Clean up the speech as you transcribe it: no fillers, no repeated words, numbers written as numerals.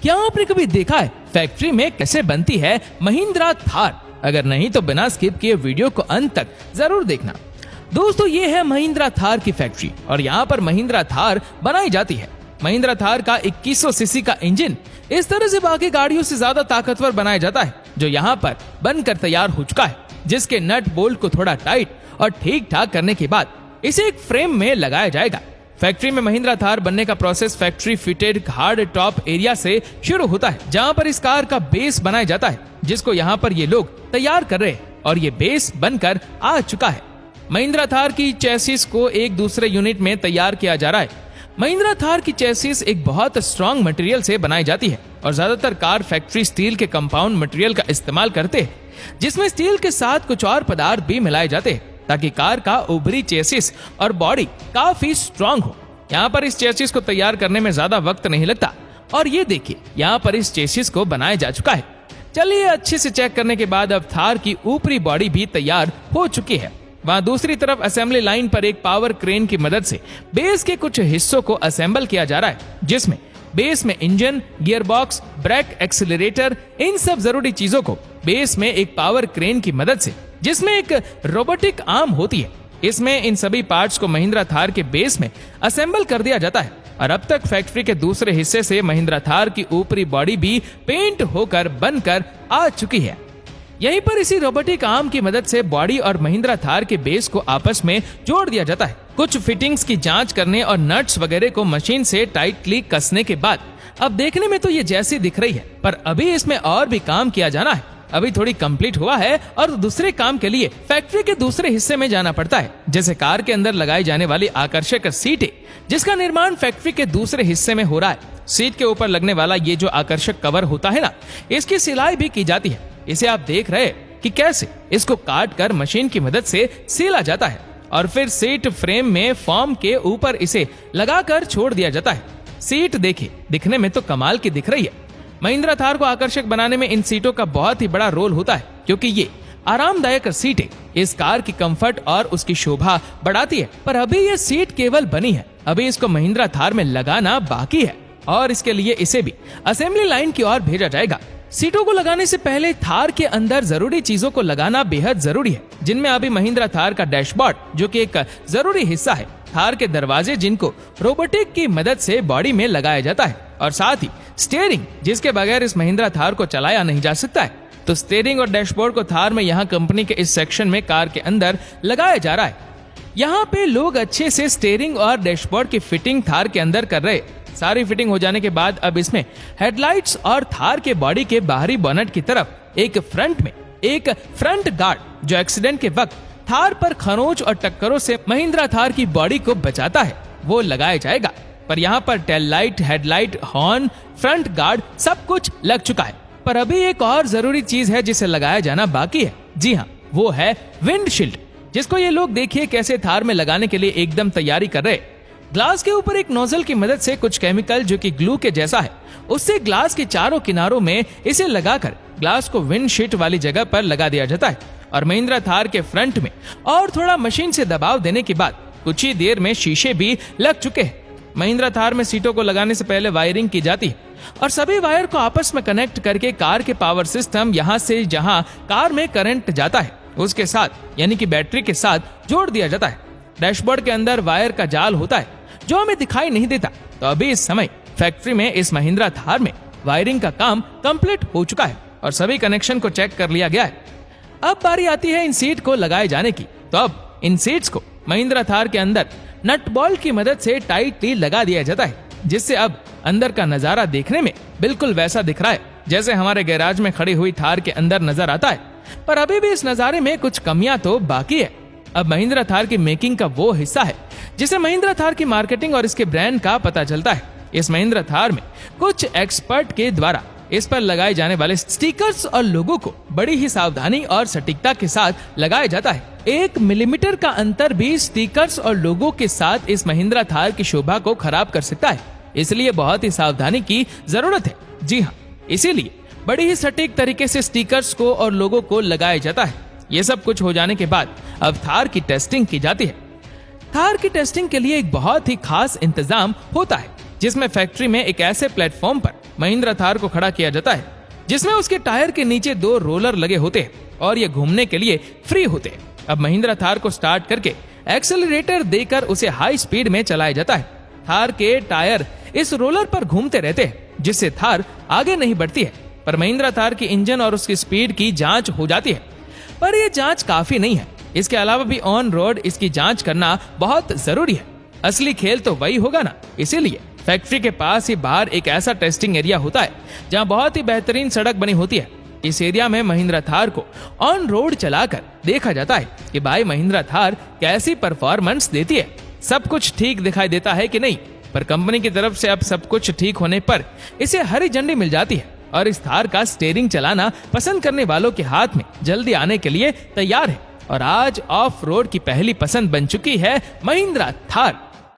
क्या आपने कभी देखा है फैक्ट्री में कैसे बनती है महिंद्रा थार? अगर नहीं तो बिना स्किप किए वीडियो को अंत तक जरूर देखना। दोस्तों, ये है महिंद्रा थार की फैक्ट्री और यहाँ पर महिंद्रा थार बनाई जाती है। महिंद्रा थार का 2100 सीसी का इंजन इस तरह से बाकी गाड़ियों से ज्यादा ताकतवर बनाया जाता है, जो यहाँ पर बनकर तैयार हो चुका है, जिसके नट बोल्ट को थोड़ा टाइट और ठीक ठाक करने के बाद इसे एक फ्रेम में लगाया जाएगा। फैक्ट्री में महिंद्रा थार बनने का process factory fitted hard top area से शुरू होता है, जहां पर इस कार का बेस बनाया जाता है, जिसको यहां पर ये लोग तैयार कर रहे हैं और ये बेस बनकर आ चुका है। महिंद्रा थार की चेसिस को एक दूसरे यूनिट में तैयार किया जा रहा है। महिंद्रा थार की चेसिस एक बहुत स्ट्रॉन्ग मटेरियल से बनाई जाती है और ज्यादातर कार फैक्ट्री स्टील के कंपाउंड मटेरियल का इस्तेमाल करते हैं, जिसमें स्टील के साथ कुछ और पदार्थ भी मिलाए जाते हैं ताकि कार का ऊपरी चेसिस और बॉडी काफी स्ट्रॉन्ग हो। यहाँ पर इस चेसिस को तैयार करने में ज्यादा वक्त नहीं लगता और ये देखिए यहाँ पर इस चेसिस को बनाया जा चुका है। चलिए अच्छे से चेक करने के बाद अब थार की ऊपरी बॉडी भी तैयार हो चुकी है। वहाँ दूसरी तरफ असेंबली लाइन पर एक पावर क्रेन की मदद से बेस के कुछ हिस्सों को असेंबल किया जा रहा है, जिसमें बेस में engine, gear box, brake, accelerator, इन सब जरूरी चीजों को बेस में एक पावर क्रेन की मदद से, जिसमें एक रोबोटिक आर्म होती है, इसमें इन सभी पार्ट्स को महिंद्रा थार के बेस में असेंबल कर दिया जाता है। और अब तक फैक्ट्री के दूसरे हिस्से से महिंद्रा थार की ऊपरी बॉडी भी पेंट होकर बनकर आ चुकी है। यहीं पर इसी रोबोटिक आर्म की मदद से बॉडी और महिंद्रा थार के बेस को आपस में जोड़ दिया जाता है। कुछ फिटिंग्स की जांच करने और नट्स वगैरह को मशीन से टाइटली कसने के बाद अब देखने में तो ये जैसी दिख रही है, पर अभी इसमें और भी काम किया जाना है। अभी थोड़ी कंप्लीट हुआ है और दूसरे काम के लिए फैक्ट्री के दूसरे हिस्से में जाना पड़ता है, जैसे कार के अंदर लगाई जाने वाली आकर्षक सीटें, जिसका निर्माण फैक्ट्री के दूसरे हिस्से में हो रहा है। सीट के ऊपर लगने वाला ये जो आकर्षक कवर होता है ना, इसकी सिलाई भी की जाती है। इसे आप देख रहे हैं कि कैसे इसको काट कर मशीन की मदद से सिला जाता है और फिर सीट फ्रेम में फॉर्म के ऊपर इसे लगाकर छोड़ दिया जाता है। सीट देखिए, दिखने में तो कमाल की दिख रही है। महिंद्रा थार को आकर्षक बनाने में इन सीटों का बहुत ही बड़ा रोल होता है, क्योंकि ये आरामदायक सीटें इस कार की कंफर्ट और उसकी शोभा बढ़ाती है। पर अभी ये सीट केवल बनी है, अभी इसको महिंद्रा थार में लगाना बाकी है और इसके लिए इसे भी असेंबली लाइन की ओर भेजा जाएगा। सीटों को लगाने से पहले थार के अंदर जरूरी चीजों को लगाना बेहद जरूरी है, जिनमें अभी महिंद्रा थार का डैशबोर्ड, जो कि एक जरूरी हिस्सा है, थार के दरवाजे, जिनको रोबोटिक की मदद से बॉडी में लगाया जाता है, और साथ ही स्टीयरिंग, जिसके बगैर इस महिंद्रा थार को चलाया नहीं जा सकता है। तो स्टीयरिंग और डैशबोर्ड को थार में यहाँ कंपनी के इस सेक्शन में कार के अंदर लगाया जा रहा है। यहाँ पे लोग अच्छे से स्टीयरिंग और डैशबोर्ड की फिटिंग थार के अंदर कर रहे हैं। सारी फिटिंग हो जाने के बाद अब इसमें हेडलाइट्स और थार के बॉडी के बाहरी बोनट की तरफ एक फ्रंट में एक फ्रंट गार्ड, जो एक्सीडेंट के वक्त थार पर खरोंच और टक्करों से महिंद्रा थार की बॉडी को बचाता है, वो लगाया जाएगा। पर यहाँ पर tail light, headlight, horn, front guard सब कुछ लग चुका है। पर अभी एक और जरूरी चीज है जिसे लगाया जाना बाकी है। जी हाँ, वो है विंडशील्ड, जिसको ये लोग देखिए कैसे थार में लगाने के लिए एकदम तैयारी कर रहे। ग्लास के ऊपर एक नोजल की मदद से कुछ केमिकल, जो कि ग्लू के जैसा है, उससे ग्लास के चारों किनारों में इसे लगाकर ग्लास को विंडशीट वाली जगह पर लगा दिया जाता है और महिंद्रा थार के फ्रंट में और थोड़ा मशीन से दबाव देने के बाद कुछ ही देर में शीशे भी लग चुके हैं। महिंद्रा थार में सीटों को लगाने से पहले वायरिंग की जाती है और सभी वायर को आपस में कनेक्ट करके कार के पावर सिस्टम, यहाँ से जहाँ कार में करंट जाता है उसके साथ, यानी कि बैटरी के साथ जोड़ दिया जाता है। डैशबोर्ड के अंदर वायर का जाल होता है जो हमें दिखाई नहीं देता। तो अभी इस समय फैक्ट्री में इस महिंद्रा थार में वायरिंग का काम कंप्लीट हो चुका है और सभी कनेक्शन को चेक कर लिया गया है। अब बारी आती है इन सीट को लगाए जाने की। तो अब इन सीट्स को महिंद्रा थार के अंदर नट बोल्ट की मदद से टाइटली लगा दिया जाता है, जिससे अब अंदर का नजारा देखने में बिल्कुल वैसा दिख रहा है जैसे हमारे गैराज में खड़ी हुई थार के अंदर नजर आता है। पर अभी भी इस नजारे में कुछ कमियां तो बाकी है। अब महिंद्रा थार की मेकिंग का वो हिस्सा है जिसे महिंद्रा थार की मार्केटिंग और इसके ब्रांड का पता चलता है। इस महिंद्रा थार में कुछ एक्सपर्ट के द्वारा इस पर लगाए जाने वाले स्टिकर्स और लोगों को बड़ी ही सावधानी और सटीकता के साथ लगाया जाता है। 1 मिलीमीटर का अंतर भी स्टिकर्स और लोगों के साथ इस महिंद्रा थार की शोभा को खराब कर सकता है, इसलिए बहुत ही सावधानी की जरूरत है। जी हाँ, इसीलिए बड़ी ही सटीक तरीके से स्टिकर्स को और लोगों को लगाया जाता है। ये सब कुछ हो जाने के बाद अब थार की टेस्टिंग की जाती है। थार की टेस्टिंग के लिए एक बहुत ही खास इंतजाम होता है, जिसमें फैक्ट्री में एक ऐसे प्लेटफॉर्म पर महिंद्रा थार को खड़ा किया जाता है, जिसमें उसके टायर के नीचे 2 रोलर लगे होते हैं और ये घूमने के लिए फ्री होते हैं। अब महिंद्रा थार को स्टार्ट करके एक्सेलरेटर देकर उसे हाई स्पीड में चलाया जाता है। थार के टायर इस रोलर पर घूमते रहते हैं, जिससे थार आगे नहीं बढ़ती है। पर महिंद्रा थार की इंजन और उसकी स्पीड की जांच हो जाती है, पर यह जांच काफी नहीं है। इसके अलावा भी ऑन रोड इसकी जांच करना बहुत जरूरी है। असली खेल तो वही होगा ना, इसीलिए फैक्ट्री के पास ही बाहर एक ऐसा टेस्टिंग एरिया होता है जहां बहुत ही बेहतरीन सड़क बनी होती है। इस एरिया में महिंद्रा थार को ऑन रोड चलाकर देखा जाता है कि भाई महिंद्रा थार कैसी परफॉर्मेंस देती है, सब कुछ ठीक दिखाई देता है कि नहीं। पर कंपनी की तरफ से अब सब कुछ ठीक होने पर इसे हरी झंडी मिल जाती है और इस थार का स्टीयरिंग चलाना पसंद करने वालों के हाथ में जल्दी आने के लिए तैयार है। और आज ऑफ रोड की पहली पसंद बन चुकी है महिंद्रा थार।